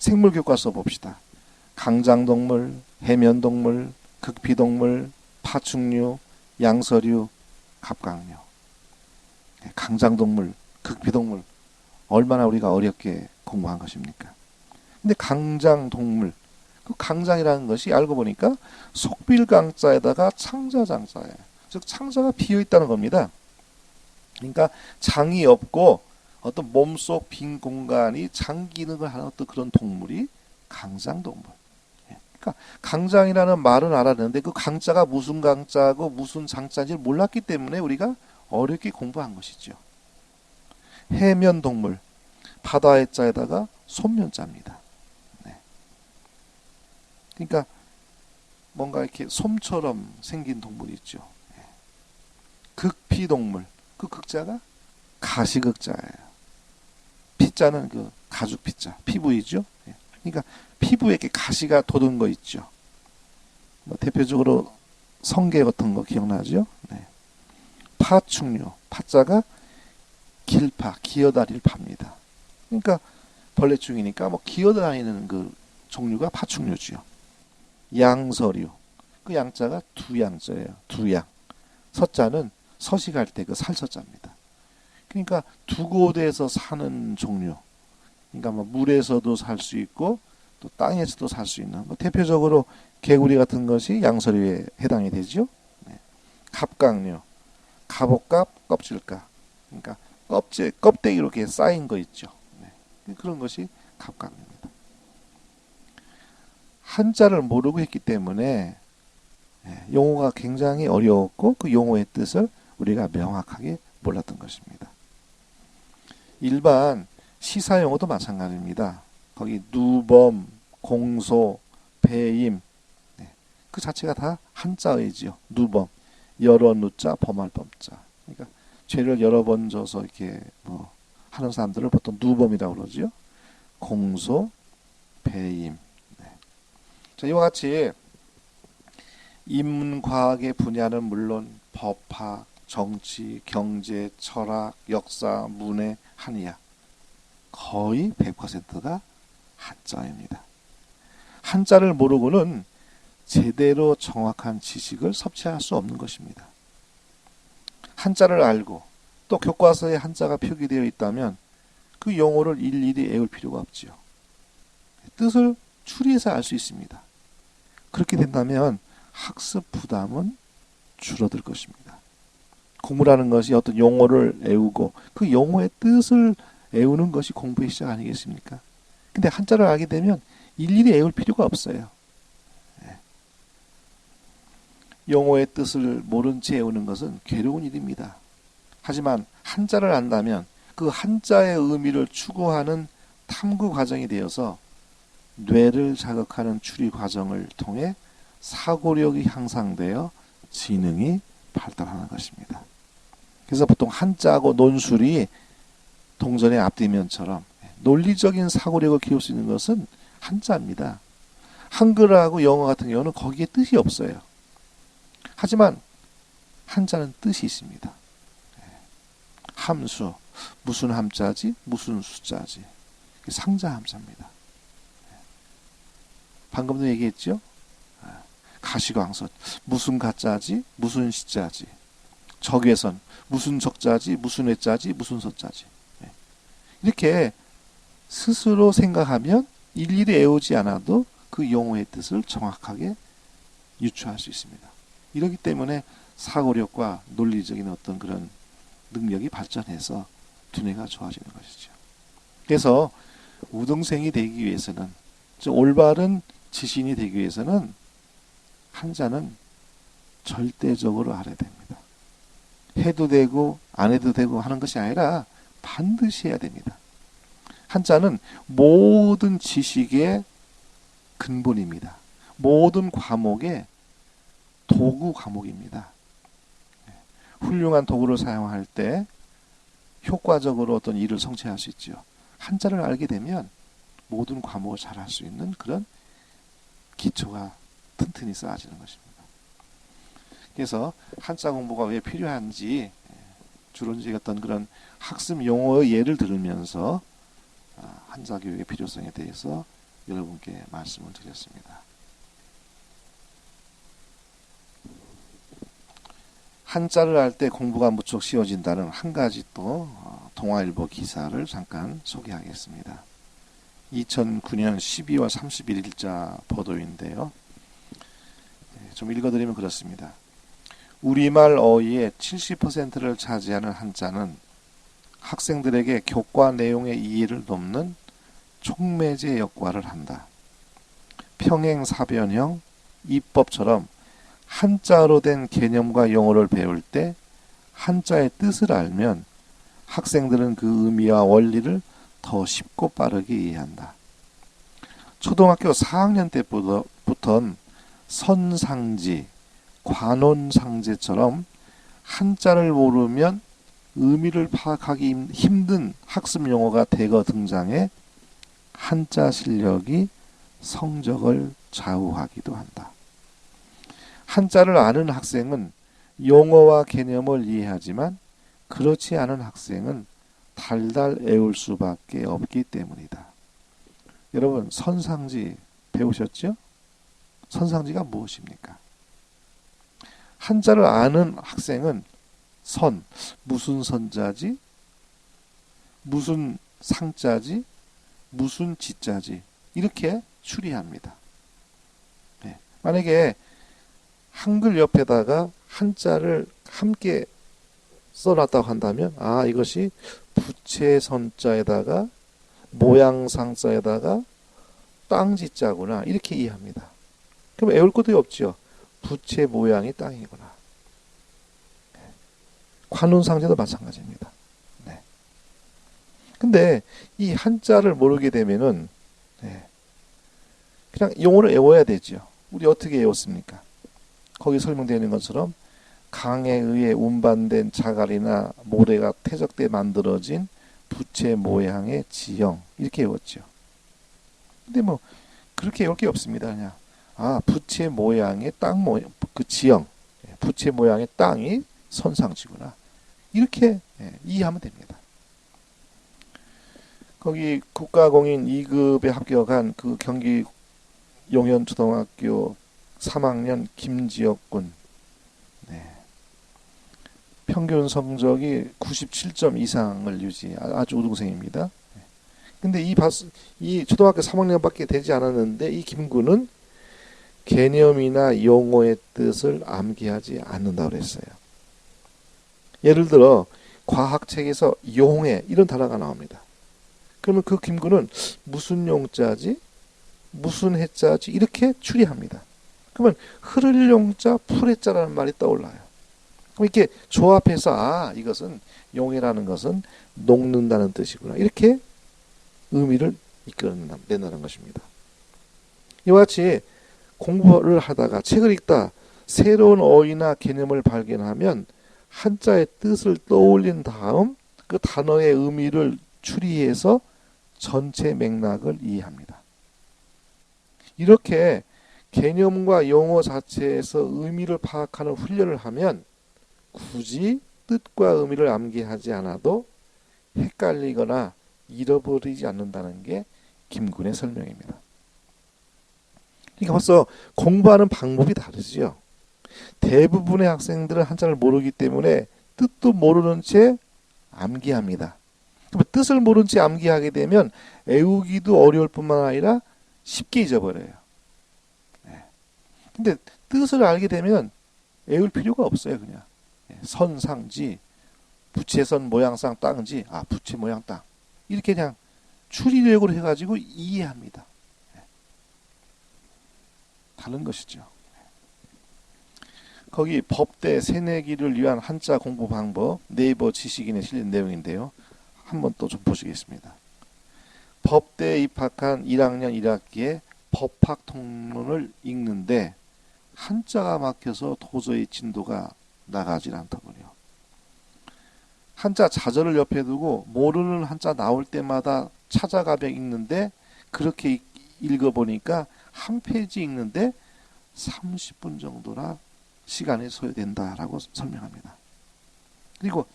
생물교과서 봅시다. 강장동물, 해면동물, 극피동물, 파충류, 양서류, 갑각류. 강장동물, 극피동물 얼마나 우리가 어렵게 공부한 것입니까? 근데 강장동물, 그 강장이라는 것이 알고 보니까 속빌강자에다가 창자장자예요. 즉 창자가 비어 있다는 겁니다. 그러니까 장이 없고 어떤 몸속 빈 공간이 장 기능을 하는 어떤 그런 동물이 강장동물. 그러니까 강장이라는 말은 알았는데 그 강자가 무슨 강자고 무슨 장자인지 몰랐기 때문에 우리가 어렵게 공부한 것이죠. 해면동물, 바다의 자에다가 손면자입니다. 네. 그러니까 뭔가 이렇게 솜처럼 생긴 동물이 있죠. 네. 극피동물, 그 극자가 가시극자예요. 피자는 그 가죽 피자, 피부이죠. 네. 그러니까 피부에 이렇게 가시가 돋은 거 있죠. 뭐 대표적으로 성게 같은 거 기억나죠? 네. 파충류, 파자가 길파, 기어다니를 팝니다. 그러니까 벌레충이니까 뭐 기어다니는 그 종류가 파충류죠. 양서류, 그 양자가 두양자예요. 두양. 서자는 서식할 때 그 살서자입니다. 그러니까 두 곳에서 사는 종류. 그러니까 뭐 물에서도 살 수 있고 또 땅에서도 살 수 있는. 뭐 대표적으로 개구리 같은 것이 양서류에 해당이 되죠. 네. 갑각류, 갑옷갑, 껍질갑. 그러니까 껍데기로 이렇게 쌓인 거 있죠. 네. 그런 것이 갑각류입니다. 한자를 모르고 했기 때문에 용어가 굉장히 어려웠고 그 용어의 뜻을 우리가 명확하게 몰랐던 것입니다. 일반 시사 용어도 마찬가지입니다. 거기 누범, 공소, 배임 그 자체가 다 한자어이지요. 누범, 여러 누자, 범할 범자. 그러니까 죄를 여러 번 져서 이렇게 뭐 하는 사람들을 보통 누범이라고 그러죠. 공소, 배임. 자, 이와 같이 인문과학의 분야는 물론 법학, 정치, 경제, 철학, 역사, 문해, 한의학 거의 100%가 한자입니다. 한자를 모르고는 제대로 정확한 지식을 섭취할 수 없는 것입니다. 한자를 알고 또 교과서에 한자가 표기되어 있다면 그 용어를 일일이 외울 필요가 없지요. 뜻을 추리해서 알 수 있습니다. 그렇게 된다면 학습 부담은 줄어들 것입니다. 공부라는 것이 어떤 용어를 외우고 그 용어의 뜻을 외우는 것이 공부의 시작 아니겠습니까? 근데 한자를 알게 되면 일일이 외울 필요가 없어요. 용어의 뜻을 모른 채 외우는 것은 괴로운 일입니다. 하지만 한자를 안다면 그 한자의 의미를 추구하는 탐구 과정이 되어서 뇌를 자극하는 추리 과정을 통해 사고력이 향상되어 지능이 발달하는 것입니다. 그래서 보통 한자하고 논술이 동전의 앞뒤면처럼 논리적인 사고력을 키울 수 있는 것은 한자입니다. 한글하고 영어 같은 경우는 거기에 뜻이 없어요. 하지만 한자는 뜻이 있습니다. 함수, 무슨 함자지, 무슨 숫자지. 상자 함자입니다. 방금도 얘기했죠? 가시광선, 무슨 가짜지, 무슨 시자지. 적외선, 무슨 적자지, 무슨 외자지, 무슨 서자지. 이렇게 스스로 생각하면 일일이 외우지 않아도 그 용어의 뜻을 정확하게 유추할 수 있습니다. 이렇기 때문에 사고력과 논리적인 어떤 그런 능력이 발전해서 두뇌가 좋아지는 것이죠. 그래서 우등생이 되기 위해서는, 올바른 지신이 되기 위해서는 한자는 절대적으로 알아야 됩니다. 해도 되고 안 해도 되고 하는 것이 아니라 반드시 해야 됩니다. 한자는 모든 지식의 근본입니다. 모든 과목의 도구 과목입니다. 훌륭한 도구를 사용할 때 효과적으로 어떤 일을 성취할 수 있죠. 한자를 알게 되면 모든 과목을 잘할 수 있는 그런 기초가 튼튼히 쌓아지는 것입니다. 그래서 한자 공부가 왜 필요한지 주로 이제 어떤 그런 학습 용어의 예를 들으면서 한자 교육의 필요성에 대해서 여러분께 말씀을 드렸습니다. 한자를 할 때 공부가 무척 쉬워진다는 한 가지 또 동아일보 기사를 잠깐 소개하겠습니다. 2009년 12월 31일자 보도인데요. 좀 읽어드리면 그렇습니다. 우리말 어휘의 70%를 차지하는 한자는 학생들에게 교과 내용의 이해를 돕는 촉매제 역할을 한다. 평행사변형, 입법처럼 한자로 된 개념과 용어를 배울 때 한자의 뜻을 알면 학생들은 그 의미와 원리를 더 쉽고 빠르게 이해한다. 초등학교 4학년 때부터는 선상지, 관혼상제처럼 한자를 모르면 의미를 파악하기 힘든 학습 용어가 대거 등장해 한자 실력이 성적을 좌우하기도 한다. 한자를 아는 학생은 용어와 개념을 이해하지만 그렇지 않은 학생은 달달 외울 수밖에 없기 때문이다. 여러분, 선상지 배우셨죠? 선상지가 무엇입니까? 한자를 아는 학생은 선, 무슨 선자지? 무슨 상자지? 무슨 지자지? 이렇게 추리합니다. 네. 만약에 한글 옆에다가 한자를 함께 써놨다고 한다면 이것이 부채선자에다가 모양상자에다가 땅지자구나 이렇게 이해합니다. 그럼 외울 것도 없죠. 부채 모양이 땅이구나. 관운상제도 마찬가지입니다. 네. 근데 이 한자를 모르게 되면은 그냥 용어를 외워야 되죠. 우리 어떻게 외웠습니까? 거기 설명되어 있는 것처럼 강에 의해 운반된 자갈이나 모래가 퇴적돼 만들어진 부채 모양의 지형 이렇게 외웠죠. 근데 뭐 그렇게 외울 게 없습니다. 그냥 부채 모양의 땅 모양 그 지형, 부채 모양의 땅이 선상지구나 이렇게 이해하면 됩니다. 거기 국가공인 2급에 합격한 그 경기 용현초등학교 3학년 김지혁 군 평균 성적이 97점 이상을 아주 우등생입니다. 근데 이 초등학교 3학년밖에 되지 않았는데 이 김군은 개념이나 용어의 뜻을 암기하지 않는다고 그랬어요. 예를 들어 과학책에서 용해 이런 단어가 나옵니다. 그러면 그 김군은 무슨 용자지? 무슨 해자지? 이렇게 추리합니다. 그러면 흐를 용자, 풀 해자라는 말이 떠올라요. 그럼 이렇게 조합해서 이것은 용해라는 것은 녹는다는 뜻이구나. 이렇게 의미를 이끌어낸다는 것입니다. 이와 같이 공부를 하다가 책을 읽다 새로운 어휘나 개념을 발견하면 한자의 뜻을 떠올린 다음 그 단어의 의미를 추리해서 전체 맥락을 이해합니다. 이렇게 개념과 용어 자체에서 의미를 파악하는 훈련을 하면 굳이 뜻과 의미를 암기하지 않아도 헷갈리거나 잃어버리지 않는다는 게 김군의 설명입니다. 그러니까 벌써 공부하는 방법이 다르지요. 대부분의 학생들은 한자를 모르기 때문에 뜻도 모르는 채 암기합니다. 뜻을 모른 채 암기하게 되면 외우기도 어려울 뿐만 아니라 쉽게 잊어버려요. 근데 뜻을 알게 되면 외울 필요가 없어요. 그냥 선상지, 부채선 모양상 땅지, 부채 모양 땅 이렇게 그냥 추리력으로 해가지고 이해합니다. 다른 것이죠. 거기 법대 새내기를 위한 한자 공부 방법 네이버 지식인에 실린 내용인데요. 한번 또 좀 보시겠습니다. 법대에 입학한 1학년 1학기에 법학 통론을 읽는데 한자가 막혀서 도저히 진도가 나가질 않더군요. 한자 자절을 옆에 두고 모르는 한자 나올 때마다 찾아가며 읽는데 그렇게 읽어보니까 한 페이지 읽는데 30분 정도나 시간이 소요된다라고 설명합니다. 그리고